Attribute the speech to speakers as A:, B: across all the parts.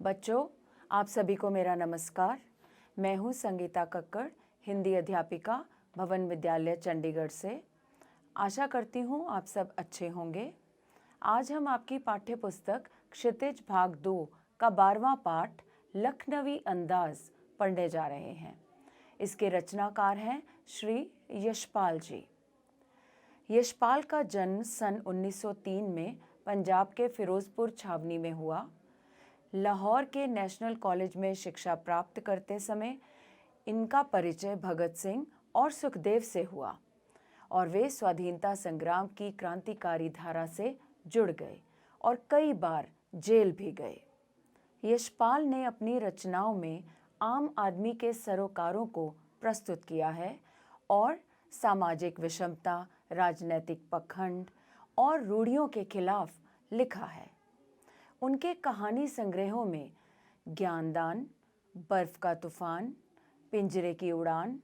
A: बच्चों, आप सभी को मेरा नमस्कार। मैं हूँ संगीता कक्कड़, हिंदी अध्यापिका, भवन विद्यालय चंडीगढ़ से। आशा करती हूँ आप सब अच्छे होंगे। आज हम आपकी पाठ्य पुस्तक क्षितिज भाग 2 का 12वां पाठ लखनवी अंदाज पढ़ने जा रहे हैं। इसके रचनाकार हैं श्री यशपाल जी। यशपाल का जन्म सन 1903 में पंजाब के फिरोजपुर छावनी में हुआ। लाहौर के नेशनल कॉलेज में शिक्षा प्राप्त करते समय इनका परिचय भगत सिंह और सुखदेव से हुआ और वे स्वाधीनता संग्राम की क्रांतिकारी धारा से जुड़ गए और कई बार जेल भी गए। यशपाल ने अपनी रचनाओं में आम आदमी के सरोकारों को प्रस्तुत किया है और सामाजिक विषमता, राजनैतिक पखंड और रूढ़ियों के खिलाफ लिखा है। उनके कहानी संग्रहों में ज्ञानदान, बर्फ का तूफान, पिंजरे की उड़ान,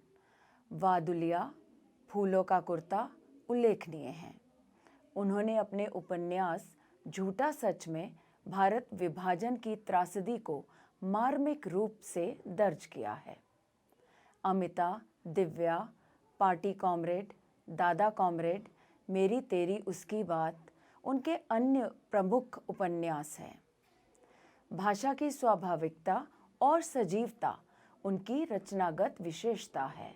A: वादुलिया, फूलों का कुर्ता उल्लेखनीय हैं। उन्होंने अपने उपन्यास झूठा सच में भारत विभाजन की त्रासदी को मार्मिक रूप से दर्ज किया है। अमिता, दिव्या, पार्टी कॉमरेड, दादा कॉमरेड, मेरी तेरी उसकी बात उनके अन्य प्रमुख उपन्यास हैं। भाषा की स्वाभाविकता और सजीवता उनकी रचनागत विशेषता है।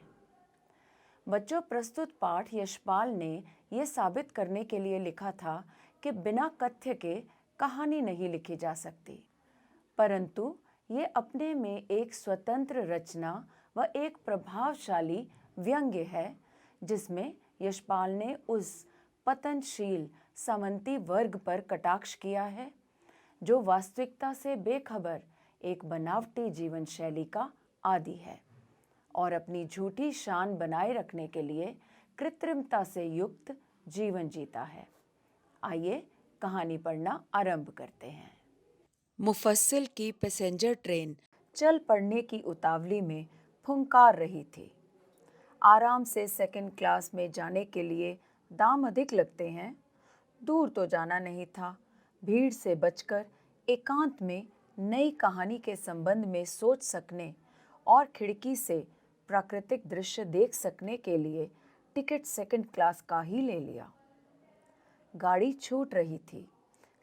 A: बच्चों, प्रस्तुत पाठ यशपाल ने यह साबित करने के लिए लिखा था कि बिना कथ्य के कहानी नहीं लिखी जा सकती, परंतु ये अपने में एक स्वतंत्र रचना व एक प्रभावशाली व्यंग्य है जिसमें यशपाल ने उस पतनशील सामंती वर्ग पर कटाक्ष किया है जो वास्तविकता से बेखबर एक बनावटी जीवन शैली का आदी है और अपनी झूठी शान बनाए रखने के लिए कृत्रिमता से युक्त जीवन जीता है। आइए कहानी पढ़ना आरंभ करते हैं। मुफस्सिल की पैसेंजर ट्रेन चल पड़ने की उतावली में फुंकार रही थी। आराम से सेकंड क्लास में जाने के लिए दाम अधिक लगते हैं। दूर तो जाना नहीं था। भीड़ से बचकर एकांत में नई कहानी के संबंध में सोच सकने और खिड़की से प्राकृतिक दृश्य देख सकने के लिए टिकट सेकंड क्लास का ही ले लिया। गाड़ी छूट रही थी।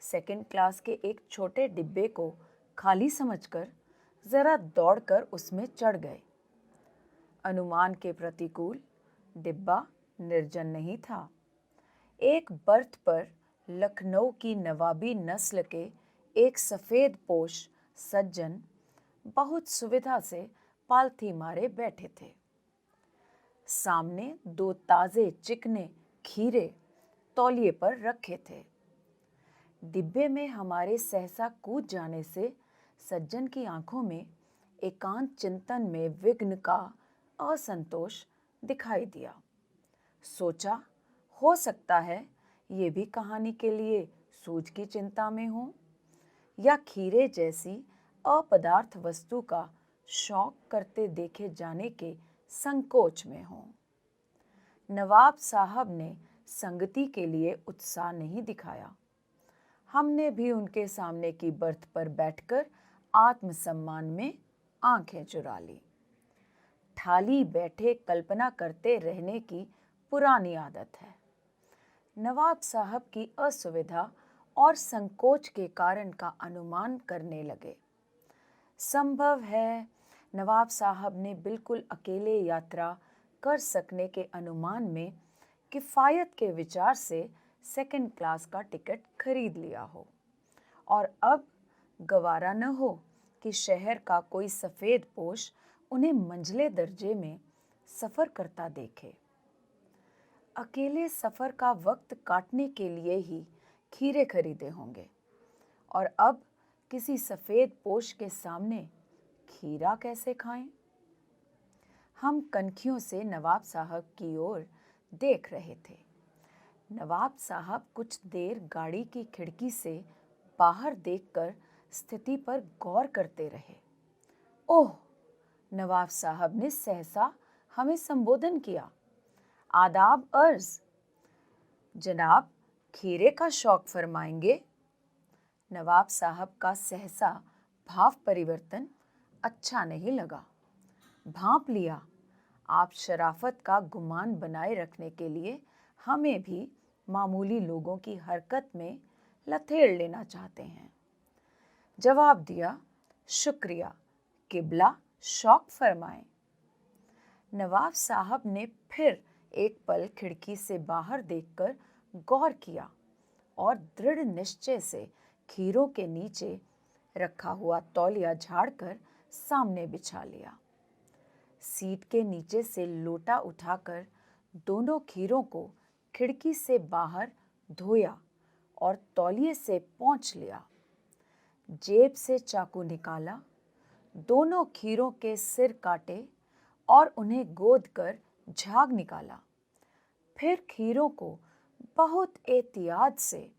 A: सेकंड क्लास के एक छोटे डिब्बे को खाली समझकर जरा दौड़कर उसमें चढ़ गए। अनुमान के प्रतिकूल डिब्बा निर्जन नहीं था। एक बर्थ पर लखनऊ की नवाबी नस्ल के एक सफ़ेद पोश सज्जन बहुत सुविधा से पालथी मारे बैठे थे। सामने 2 ताज़े चिकने खीरे तौलिए पर रखे थे। डिब्बे में हमारे सहसा कूद जाने से सज्जन की आंखों में एकांत चिंतन में विघ्न का असंतोष दिखाई दिया। सोचा, हो सकता है ये भी कहानी के लिए सूझ की चिंता में हो या खीरे जैसी अपदार्थ वस्तु का शौक करते देखे जाने के संकोच में हो। नवाब साहब ने संगति के लिए उत्साह नहीं दिखाया। हमने भी उनके सामने की बर्थ पर बैठकर आत्मसम्मान में आंखें चुरा ली। ठाली बैठे कल्पना करते रहने की पुरानी आदत है। नवाब साहब की असुविधा और संकोच के कारण का अनुमान करने लगे। संभव है नवाब साहब ने बिल्कुल अकेले यात्रा कर सकने के अनुमान में किफ़ायत के विचार से सेकंड क्लास का टिकट खरीद लिया हो और अब गवारा न हो कि शहर का कोई सफ़ेद पोश उन्हें मंझले दर्जे में सफ़र करता देखे। अकेले सफ़र का वक्त काटने के लिए ही खीरे खरीदे होंगे और अब किसी सफ़ेद पोश के सामने खीरा कैसे खाएं? हम कनखियों से नवाब साहब की ओर देख रहे थे। नवाब साहब कुछ देर गाड़ी की खिड़की से बाहर देखकर स्थिति पर गौर करते रहे। ओह! नवाब साहब ने सहसा हमें संबोधन किया। आदाब अर्ज। जनाब, खीरे का शौक फरमाएंगे? नवाब साहब का सहसा भाव परिवर्तन अच्छा नहीं लगा। भांप लिया आप शराफत का गुमान बनाए रखने के लिए हमें भी मामूली लोगों की हरकत में लथेड़ लेना चाहते हैं। जवाब दिया, शुक्रिया, किबला शौक फरमाएं। नवाब साहब ने फिर एक पल खिड़की से बाहर देखकर गौर किया और दृढ़ निश्चय से खीरों के नीचे रखा हुआ तौलिया झाड़कर सामने बिछा लिया। सीट के नीचे से लोटा उठाकर दोनों खीरों को खिड़की से बाहर धोया और तौलिए से पोंछ लिया। जेब से चाकू निकाला, दोनों खीरों के सिर काटे और उन्हें गोद कर झाग निकाला। फिर खीरों को बहुत एहतियात से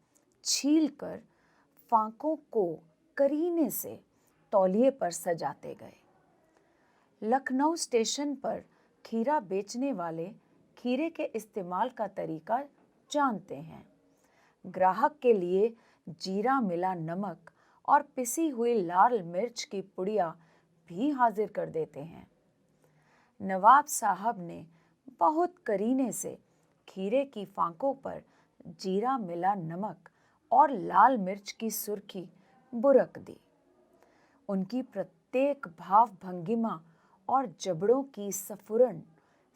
A: छीलकर फांकों को करीने से तौलिए पर सजाते गए। लखनऊ स्टेशन पर खीरा बेचने वाले खीरे के इस्तेमाल का तरीका जानते हैं। ग्राहक के लिए जीरा मिला नमक और पिसी हुई लाल मिर्च की पुड़िया भी हाजिर कर देते हैं। नवाब साहब ने बहुत करीने से खीरे की फांकों पर जीरा मिला नमक और लाल मिर्च की सुर्खी बुरक दी। उनकी प्रत्येक भाव भंगिमा और जबड़ों की स्फुरण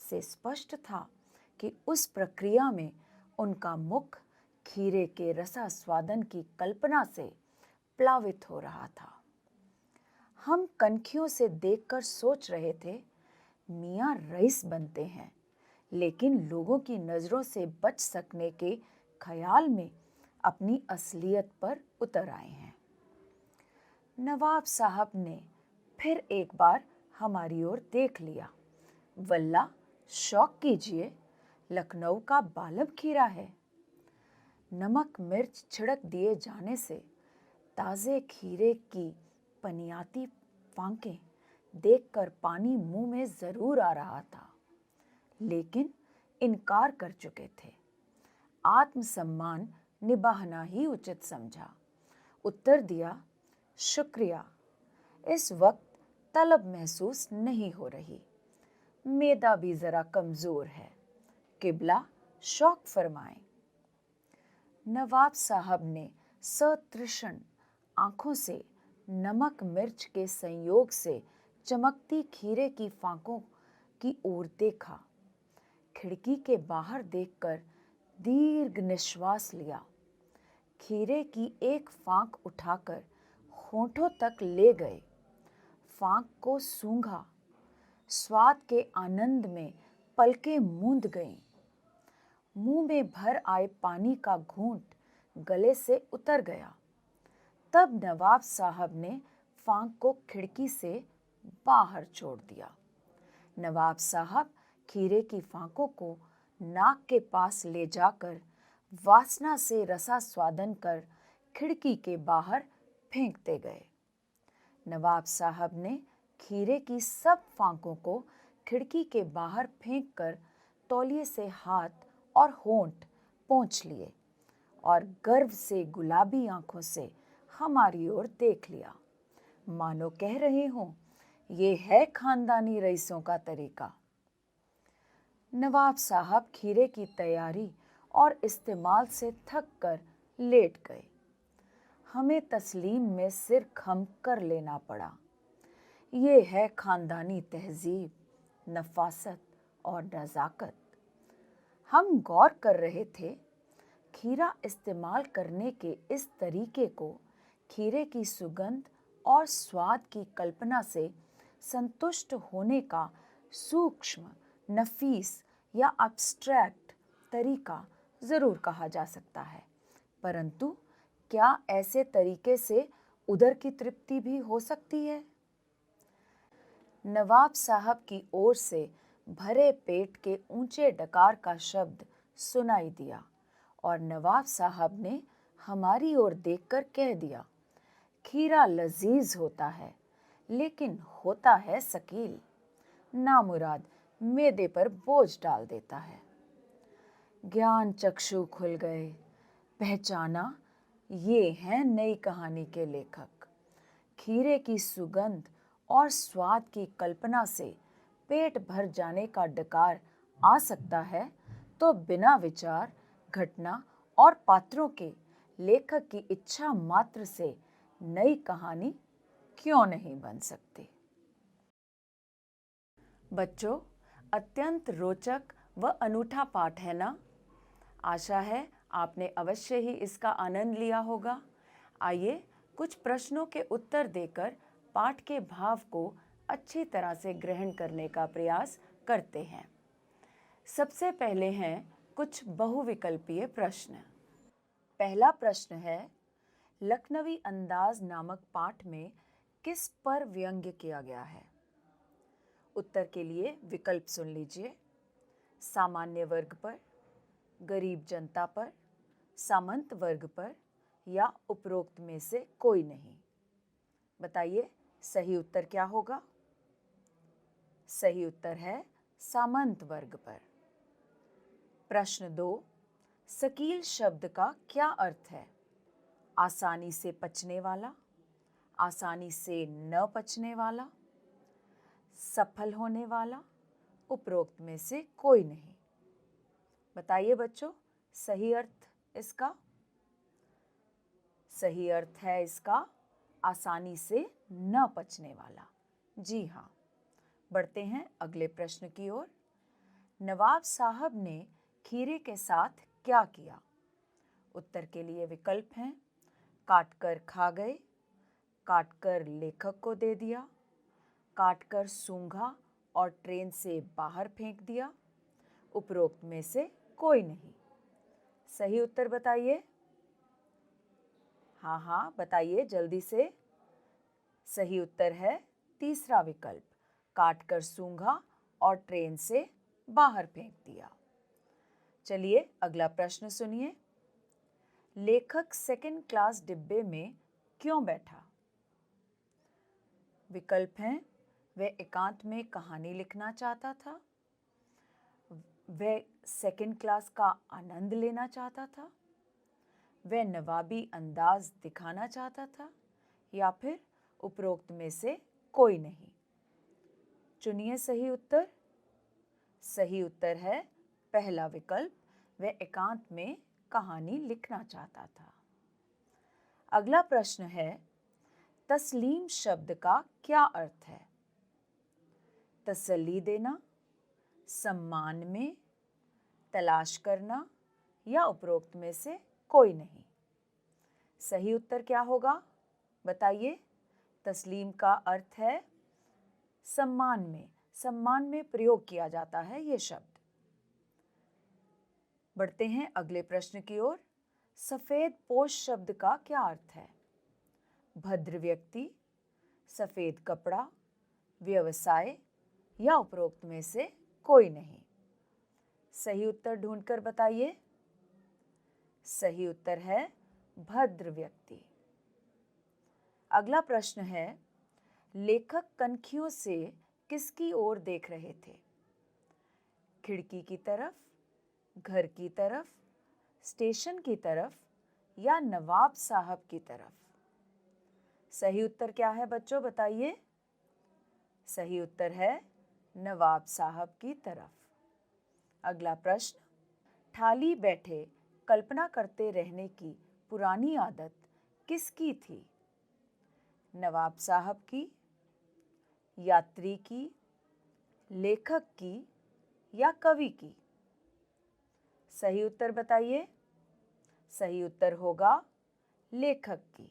A: से स्पष्ट था कि उस प्रक्रिया में उनका मुख खीरे के रसास्वादन की कल्पना से प्लावित हो रहा था। हम कनखियों से देखकर सोच रहे थे, मियाँ रईस बनते हैं, लेकिन लोगों की नज़रों से बच सकने के ख्याल में अपनी असलियत पर उतर आए हैं। नवाब साहब ने फिर एक बार हमारी ओर देख लिया। वल्ला, शौक कीजिए, लखनऊ का बालब खीरा है। नमक मिर्च छिड़क दिए जाने से ताज़े खीरे की पनियाती फांकें देखकर पानी मुंह में जरूर आ रहा था, लेकिन इनकार कर चुके थे। आत्मसम्मान निभाना ही उचित समझा। उत्तर दिया, शुक्रिया, इस वक्त तलब महसूस नहीं हो रही। मेदा भी जरा कमजोर है, किबला शौक फरमाएं। नवाब साहब ने सतृषण आंखों से नमक मिर्च के संयोग से चमकती खीरे की फांकों की ओर देखा। खिड़की के बाहर देखकर दीर्घ निश्वास लिया। खीरे की एक फांक उठाकर होठों तक ले गए। फांक को सूंघा। स्वाद के आनंद में पलकें मूंद गईं। मुंह में भर आए पानी का घूंट गले से उतर गया। तब नवाब साहब ने फांक को खिड़की से बाहर छोड़ दिया। नवाब साहब खीरे की फांकों को नाक के पास ले जाकर वासना से रसास्वादन कर खिड़की के बाहर फेंकते गए। नवाब साहब ने खीरे की सब फांकों को खिड़की के बाहर फेंककर तौलिए से हाथ और होंठ पोंछ लिए और गर्व से गुलाबी आंखों से हमारी ओर देख लिया, मानो कह रहे हों, ये है खानदानी रईसों का तरीका। नवाब साहब खीरे की तैयारी और इस्तेमाल से थक कर लेट गए। हमें तस्लीम में सिर खम कर लेना पड़ा। ये है खानदानी तहजीब, नफासत और नज़ाकत। हम गौर कर रहे थे, खीरा इस्तेमाल करने के इस तरीके को खीरे की सुगंध और स्वाद की कल्पना से संतुष्ट होने का सूक्ष्म, नफीस या एब्स्ट्रैक्ट तरीका ज़रूर कहा जा सकता है, परंतु क्या ऐसे तरीके से उदर की तृप्ति भी हो सकती है? नवाब साहब की ओर से भरे पेट के ऊंचे डकार का शब्द सुनाई दिया और नवाब साहब ने हमारी ओर देखकर कह दिया, खीरा लजीज होता है, लेकिन होता है सकील, नामुराद मैदे पर बोझ डाल देता है। ज्ञान चक्षु खुल गए। पहचाना, ये हैं नई कहानी के लेखक। खीरे की सुगंध और स्वाद की कल्पना से पेट भर जाने का डकार आ सकता है, तो बिना विचार, घटना और पात्रों के लेखक की इच्छा मात्र से नई कहानी क्यों नहीं बन सकती। बच्चों, अत्यंत रोचक व अनूठा पाठ है ना? आशा है आपने अवश्य ही इसका आनंद लिया होगा। आइए कुछ प्रश्नों के उत्तर देकर पाठ के भाव को अच्छी तरह से ग्रहण करने का प्रयास करते हैं। सबसे पहले हैं कुछ बहुविकल्पीय प्रश्न। पहला प्रश्न है, लखनवी अंदाज नामक पाठ में किस पर व्यंग्य किया गया है? उत्तर के लिए विकल्प सुन लीजिए। सामान्य वर्ग पर, गरीब जनता पर, सामंत वर्ग पर या उपरोक्त में से कोई नहीं। बताइए सही उत्तर क्या होगा? सही उत्तर है सामंत वर्ग पर। प्रश्न 2, सकील शब्द का क्या अर्थ है? आसानी से पचने वाला, आसानी से न पचने वाला, सफल होने वाला, उपरोक्त में से कोई नहीं। बताइए बच्चों, सही अर्थ इसका? सही अर्थ है इसका आसानी से न पचने वाला। जी हाँ। बढ़ते हैं अगले प्रश्न की ओर। नवाब साहब ने खीरे के साथ क्या किया? उत्तर के लिए विकल्प हैं, काटकर खा गए, काटकर लेखक को दे दिया, काटकर सूंघा और ट्रेन से बाहर फेंक दिया, उपरोक्त में से कोई नहीं। सही उत्तर बताइए। हाँ, बताइए जल्दी से। सही उत्तर है तीसरा विकल्प, काटकर सूंघा और ट्रेन से बाहर फेंक दिया। चलिए अगला प्रश्न सुनिए। लेखक सेकंड क्लास डिब्बे में क्यों बैठा? विकल्प हैं, वह एकांत में कहानी लिखना चाहता था, वह सेकंड क्लास का आनंद लेना चाहता था, वह नवाबी अंदाज दिखाना चाहता था, या फिर उपरोक्त में से कोई नहीं। चुनिए सही उत्तर। सही उत्तर है पहला विकल्प, वह एकांत में कहानी लिखना चाहता था। अगला प्रश्न है, तस्लीम शब्द का क्या अर्थ है? तसल्ली देना, सम्मान में, तलाश करना या उपरोक्त में से कोई नहीं। सही उत्तर क्या होगा? बताइए। तस्लीम का अर्थ है सम्मान में, सम्मान में प्रयोग किया जाता है ये शब्द। बढ़ते हैं अगले प्रश्न की ओर। सफेद पोश शब्द का क्या अर्थ है? भद्र व्यक्ति, सफेद कपड़ा, व्यवसाय या उपरोक्त में से कोई नहीं। सही उत्तर ढूंढकर बताइए। सही उत्तर है भद्र व्यक्ति। अगला प्रश्न है, लेखक कनखियों से किसकी ओर देख रहे थे? खिड़की की तरफ, घर की तरफ, स्टेशन की तरफ या नवाब साहब की तरफ? सही उत्तर क्या है बच्चों, बताइए। सही उत्तर है नवाब साहब की तरफ। अगला प्रश्न, ठाली बैठे कल्पना करते रहने की पुरानी आदत किसकी थी? नवाब साहब की, यात्री की, लेखक की या कवि की? सही उत्तर बताइए। सही उत्तर होगा लेखक की।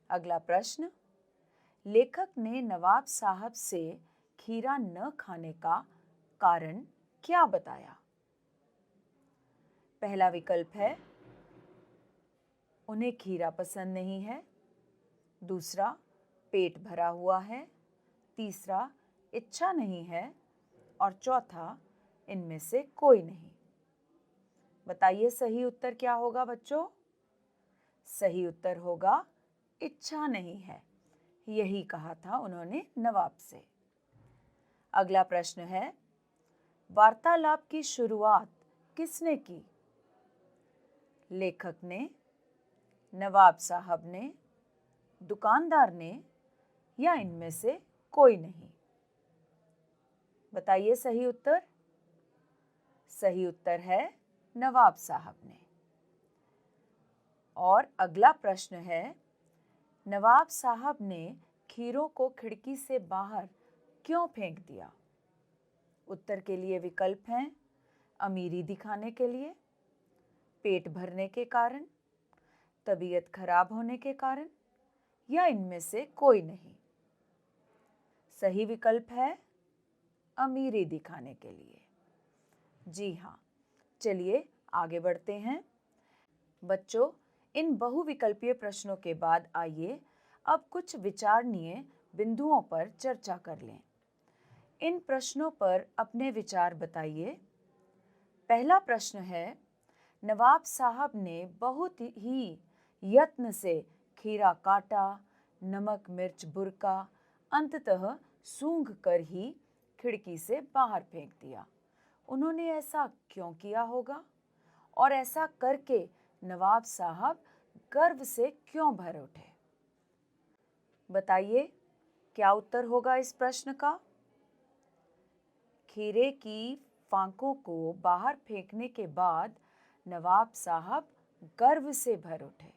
A: अगला प्रश्न, लेखक ने नवाब साहब से खीरा न खाने का कारण क्या बताया? पहला विकल्प है, उन्हें खीरा पसंद नहीं है, दूसरा पेट भरा हुआ है, तीसरा इच्छा नहीं है और चौथा इनमें से कोई नहीं। बताइए सही उत्तर क्या होगा बच्चों? सही उत्तर होगा इच्छा नहीं है, यही कहा था उन्होंने नवाब से। अगला प्रश्न है, वार्तालाप की शुरुआत किसने की? लेखक ने, नवाब साहब ने, दुकानदार ने, या इनमें से कोई नहीं? बताइए सही उत्तर। सही उत्तर है नवाब साहब ने। और अगला प्रश्न है, नवाब साहब ने खीरों को खिड़की से बाहर क्यों फेंक दिया? उत्तर के लिए विकल्प हैं, अमीरी दिखाने के लिए, पेट भरने के कारण, तबीयत खराब होने के कारण, या इनमें से कोई नहीं? सही विकल्प है अमीरी दिखाने के लिए। जी हाँ, चलिए आगे बढ़ते हैं। बच्चों, इन बहुविकल्पीय प्रश्नों के बाद आइए अब कुछ विचारणीय बिंदुओं पर चर्चा कर लें। इन प्रश्नों पर अपने विचार बताइए। पहला प्रश्न है, नवाब साहब ने बहुत ही यत्न से खीरा काटा, नमक मिर्च बुरका, अंततः सूंघ कर ही खिड़की से बाहर फेंक दिया। उन्होंने ऐसा क्यों किया होगा? और ऐसा करके नवाब साहब गर्व से क्यों भर उठे? बताइए, क्या उत्तर होगा इस प्रश्न का? खीरे की फांकों को बाहर फेंकने के बाद नवाब साहब गर्व से भर उठे।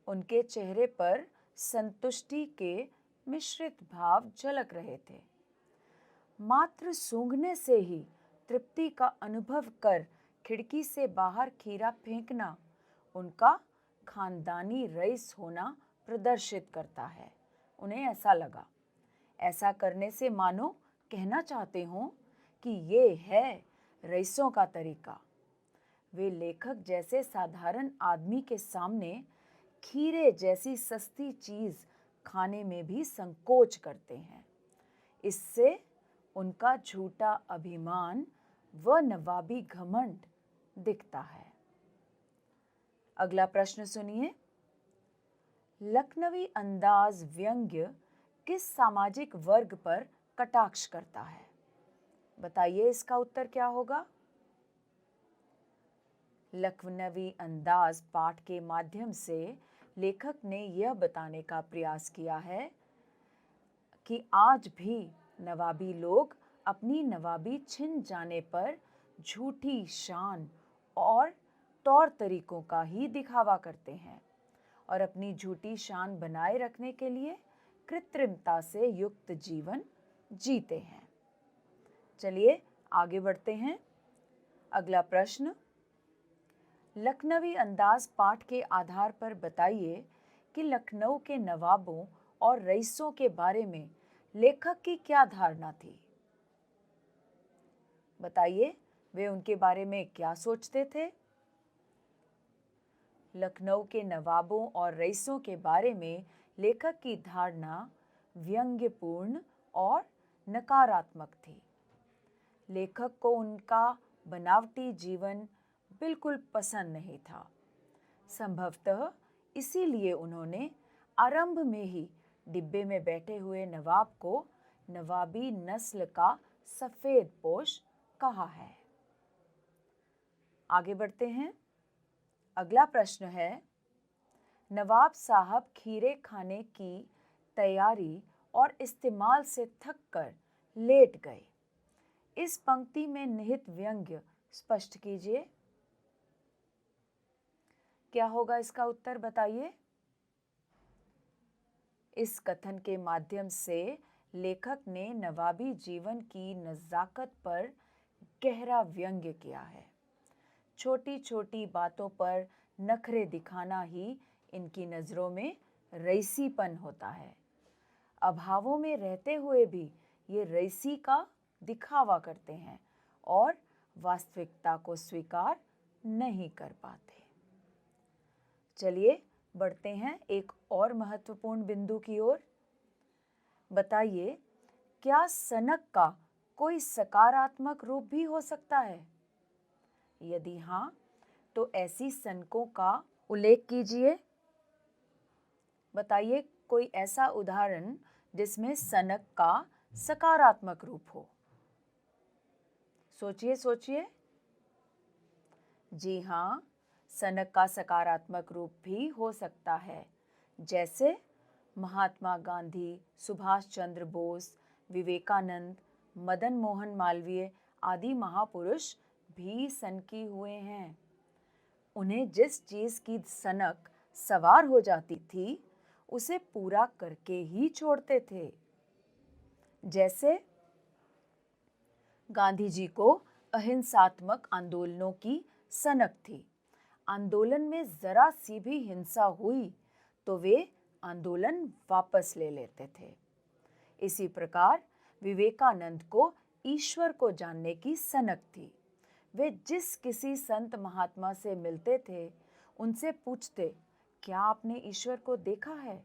A: उनके चेहरे पर संतुष्टि के मिश्रित भाव झलक रहे थे। मात्र सूंघने से ही तृप्ति का अनुभव कर खिड़की से बाहर खीरा फेंकना उनका खानदानी रईस होना प्रदर्शित करता है। उन्हें ऐसा लगा। ऐसा करने से मानो कहना चाहते हो कि ये है रईसों का तरीका। वे लेखक जैसे साधारण आदमी के सामने खीरे जैसी सस्ती चीज खाने में भी संकोच करते हैं। इससे उनका झूठा अभिमान व नवाबी घमंड दिखता है। अगला प्रश्न सुनिए। लखनवी अंदाज व्यंग्य किस सामाजिक वर्ग पर कटाक्ष करता है? बताइए इसका उत्तर क्या होगा? लखनवी अंदाज पाठ के माध्यम से लेखक ने यह बताने का प्रयास किया है कि आज भी नवाबी लोग अपनी नवाबी छिन जाने पर झूठी शान और तौर तरीकों का ही दिखावा करते हैं और अपनी झूठी शान बनाए रखने के लिए कृत्रिमता से युक्त जीवन जीते हैं। चलिए आगे बढ़ते हैं। अगला प्रश्न, लखनवी अंदाज पाठ के आधार पर बताइए कि लखनऊ के नवाबों और रईसों के बारे में लेखक की क्या धारणा थी? बताइए, वे उनके बारे में क्या सोचते थे? लखनऊ के नवाबों और रईसों के बारे में लेखक की धारणा व्यंग्यपूर्ण और नकारात्मक थी। लेखक को उनका बनावटी जीवन बिल्कुल पसंद नहीं था। संभवतः इसीलिए उन्होंने आरंभ में ही डिब्बे में बैठे हुए नवाब को नवाबी नस्ल का सफेद पोश कहा है। आगे बढ़ते हैं। अगला प्रश्न है, नवाब साहब खीरे खाने की तैयारी और इस्तेमाल से थककर लेट गए। इस पंक्ति में निहित व्यंग्य स्पष्ट कीजिए। क्या होगा इसका उत्तर? बताइए। इस कथन के माध्यम से लेखक ने नवाबी जीवन की नज़ाकत पर गहरा व्यंग्य किया है। छोटी छोटी बातों पर नखरे दिखाना ही इनकी नज़रों में रईसीपन होता है। अभावों में रहते हुए भी ये रईसी का दिखावा करते हैं और वास्तविकता को स्वीकार नहीं कर पाते। चलिए बढ़ते हैं एक और महत्वपूर्ण बिंदु की ओर। बताइए, क्या सनक का कोई सकारात्मक रूप भी हो सकता है? यदि हाँ, तो ऐसी सनकों का उल्लेख कीजिए। बताइए कोई ऐसा उदाहरण जिसमें सनक का सकारात्मक रूप हो। सोचिए सोचिए। जी हाँ, सनक का सकारात्मक रूप भी हो सकता है, जैसे महात्मा गांधी, सुभाष चंद्र बोस, विवेकानंद, मदन मोहन मालवीय आदि महापुरुष भी सनकी हुए हैं। उन्हें जिस चीज की सनक सवार हो जाती थी उसे पूरा करके ही छोड़ते थे। जैसे गांधी जी को अहिंसात्मक आंदोलनों की सनक थी। आंदोलन में जरा सी भी हिंसा हुई तो वे आंदोलन वापस ले लेते थे। इसी प्रकार विवेकानंद को ईश्वर को जानने की सनक थी। वे जिस किसी संत महात्मा से मिलते थे उनसे पूछते, क्या आपने ईश्वर को देखा है?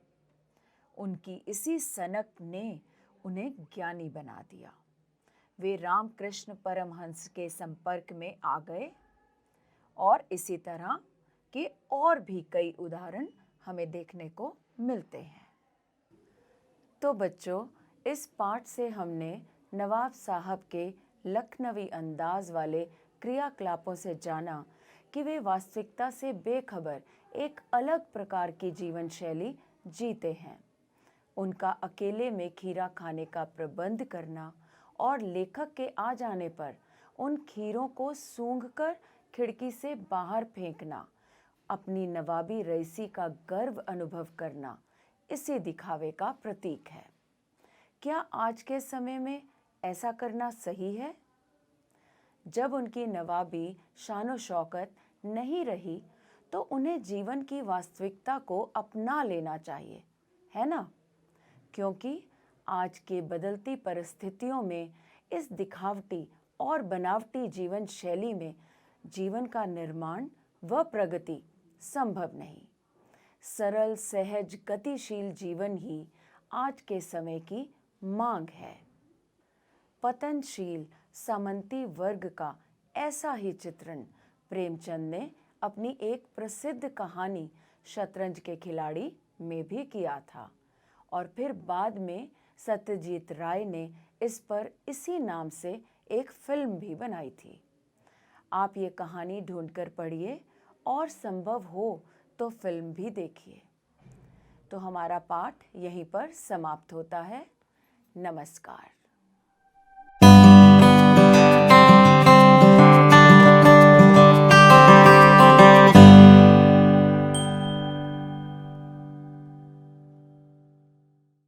A: उनकी इसी सनक ने उन्हें ज्ञानी बना दिया। वे रामकृष्ण परमहंस के संपर्क में आ गए और इसी तरह के और भी कई उदाहरण हमें देखने को मिलते हैं। तो बच्चों, इस पाठ से हमने नवाब साहब के लखनवी अंदाज वाले क्रियाकलापों से जाना कि वे वास्तविकता से बेखबर एक अलग प्रकार की जीवन शैली जीते हैं। उनका अकेले में खीरा खाने का प्रबंध करना और लेखक के आ जाने पर उन खीरों को सूंघकर खिड़की से बाहर फेंकना, अपनी नवाबी रईसी का गर्व अनुभव करना, इसी दिखावे का प्रतीक है। क्या आज के समय में ऐसा करना सही है? जब उनकी नवाबी शानो शौकत नहीं रही तो उन्हें जीवन की वास्तविकता को अपना लेना चाहिए, है ना? क्योंकि आज के बदलती परिस्थितियों में इस दिखावटी और बनावटी जीवन शैली में जीवन का निर्माण व प्रगति संभव नहीं। सरल, सहज, गतिशील जीवन ही आज के समय की मांग है। पतनशील सामंती वर्ग का ऐसा ही चित्रण प्रेमचंद ने अपनी एक प्रसिद्ध कहानी शतरंज के खिलाड़ी में भी किया था और फिर बाद में सत्यजीत राय ने इस पर इसी नाम से एक फिल्म भी बनाई थी। आप ये कहानी ढूंढकर पढ़िए और संभव हो तो फिल्म भी देखिए। तो हमारा पाठ यहीं पर समाप्त होता है। नमस्कार।